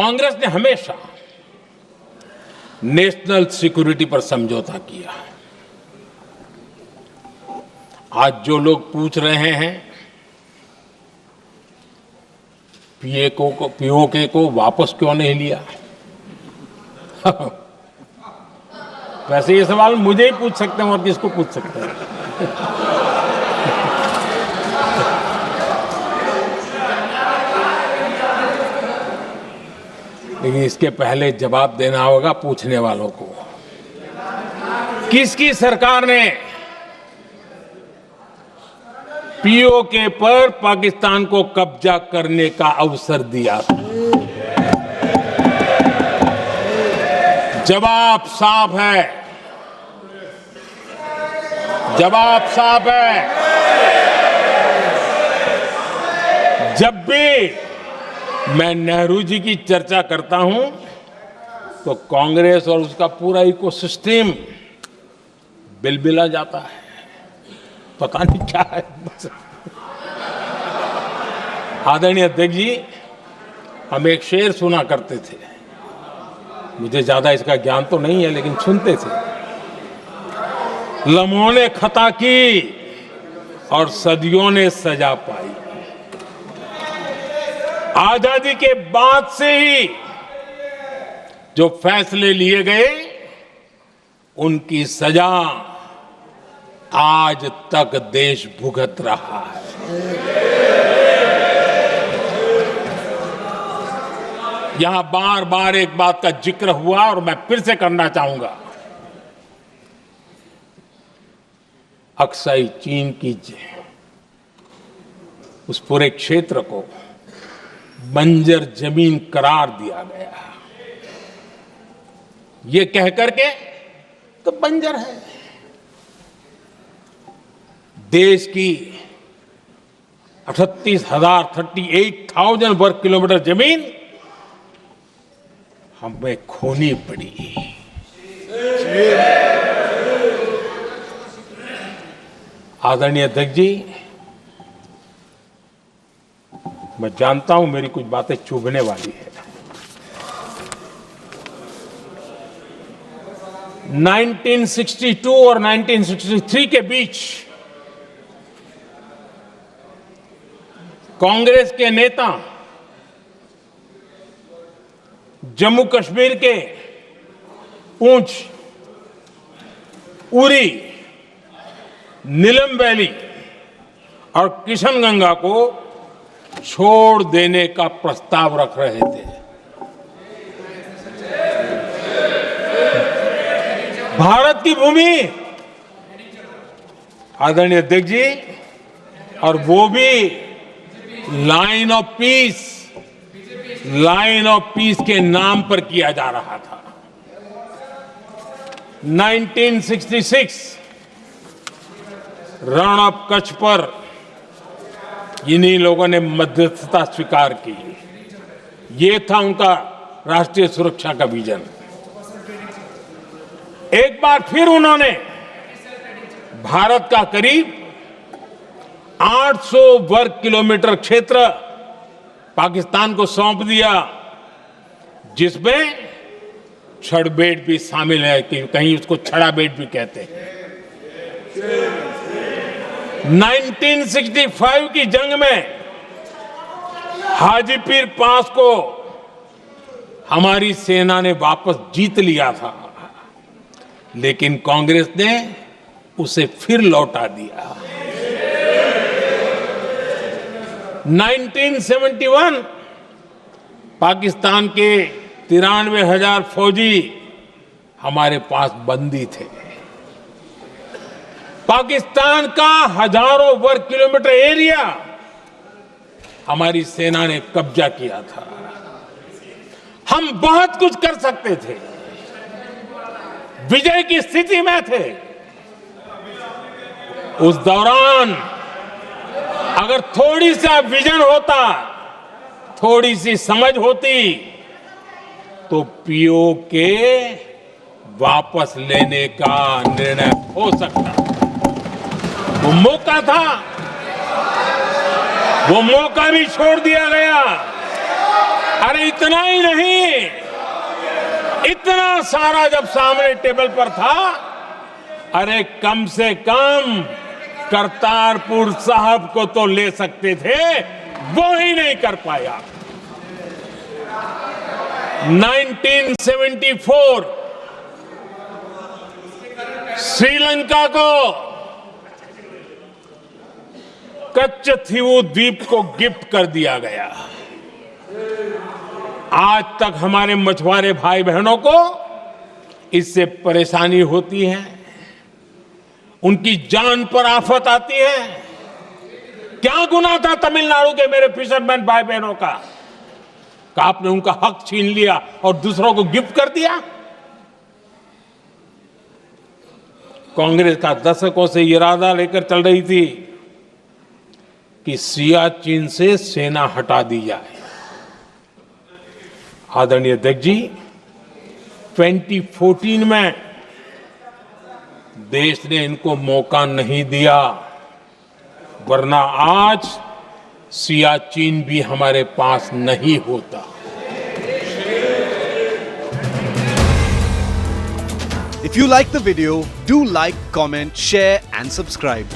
कांग्रेस ने हमेशा national security पर समझौता किया। आज जो लोग पूछ रहे हैं पीओके को वापस क्यों नहीं लिया, वैसे ये सवाल मुझे ही पूछ सकते हैं और किसको पूछ सकते हैं। लेकिन इसके पहले जवाब देना होगा पूछने वालों को। किसकी सरकार ने पीओके पर पाकिस्तान को कब्जा करने का अवसर दिया था? जवाब साफ है, जवाब साफ है। जब भी मैं नेहरू जी की चर्चा करता हूं तो कांग्रेस और उसका पूरा इकोसिस्टम बिलबिला जाता है, पता नहीं क्या है। आदरणीय अध्यक्ष जी, हम एक शेर सुना करते थे, मुझे ज्यादा इसका ज्ञान तो नहीं है लेकिन सुनते थे। लम्हों ने खता की और सदियों ने सजा पाई। आजादी के बाद से ही जो फैसले लिए गए उनकी सजा आज तक देश भुगत रहा है। यहां बार बार एक बात का जिक्र हुआ और मैं फिर से करना चाहूंगा। अक्साई चीन की उस पूरे क्षेत्र को बंजर जमीन करार दिया गया, ये कहकर के तो बंजर है। देश की 38,000 वर्ग किलोमीटर जमीन हमें खोनी पड़ी। आदरणीय अध्यक्ष जी, मैं जानता हूं मेरी कुछ बातें चुभने वाली है। 1962 और 1963 के बीच कांग्रेस के नेता जम्मू कश्मीर के पूंछ, उरी, नीलम वैली और किशनगंगा को छोड़ देने का प्रस्ताव रख रहे थे। भारत की भूमि, आदरणीय अध्यक्ष जी, और वो भी लाइन ऑफ पीस के नाम पर किया जा रहा था। 1966 रण ऑफ कच्छ पर इन्हीं लोगों ने मध्यस्थता स्वीकार की। ये था उनका राष्ट्रीय सुरक्षा का विजन। एक बार फिर उन्होंने भारत का करीब 800 वर्ग किलोमीटर क्षेत्र पाकिस्तान को सौंप दिया, जिसमें छड़बेट भी शामिल है, कि कहीं उसको छड़ाबेट भी कहते हैं। 1965 की जंग में हाजीपीर पास को हमारी सेना ने वापस जीत लिया था, लेकिन कांग्रेस ने उसे फिर लौटा दिया। 1971 पाकिस्तान के 93,000 फौजी हमारे पास बंदी थे। पाकिस्तान का हजारों वर्ग किलोमीटर एरिया हमारी सेना ने कब्जा किया था। हम बहुत कुछ कर सकते थे, विजय की स्थिति में थे। उस दौरान अगर थोड़ी सा विजन होता, थोड़ी सी समझ होती, तो पीओके वापस लेने का निर्णय हो सकता। वो मौका था, वो मौका भी छोड़ दिया गया। अरे इतना ही नहीं, इतना सारा जब सामने टेबल पर था, अरे कम से कम करतारपुर साहब को तो ले सकते थे, वो ही नहीं कर पाया। 1974 श्रीलंका को कच्चथीवू द्वीप को गिफ्ट कर दिया गया। आज तक हमारे मछुआरे भाई बहनों को इससे परेशानी होती है, उनकी जान पर आफत आती है। क्या गुनाह था तमिलनाडु के मेरे फिशरमैन भाई बहनों का कि आपने उनका हक छीन लिया और दूसरों को गिफ्ट कर दिया? कांग्रेस का दशकों से इरादा लेकर चल रही थी कि सियाचिन से सेना हटा दी जाए। आदरणीय अध्यक्ष जी, 2014 में देश ने इनको मौका नहीं दिया, वरना आज सियाचिन भी हमारे पास नहीं होता। If you like the video, do like, comment, share and subscribe.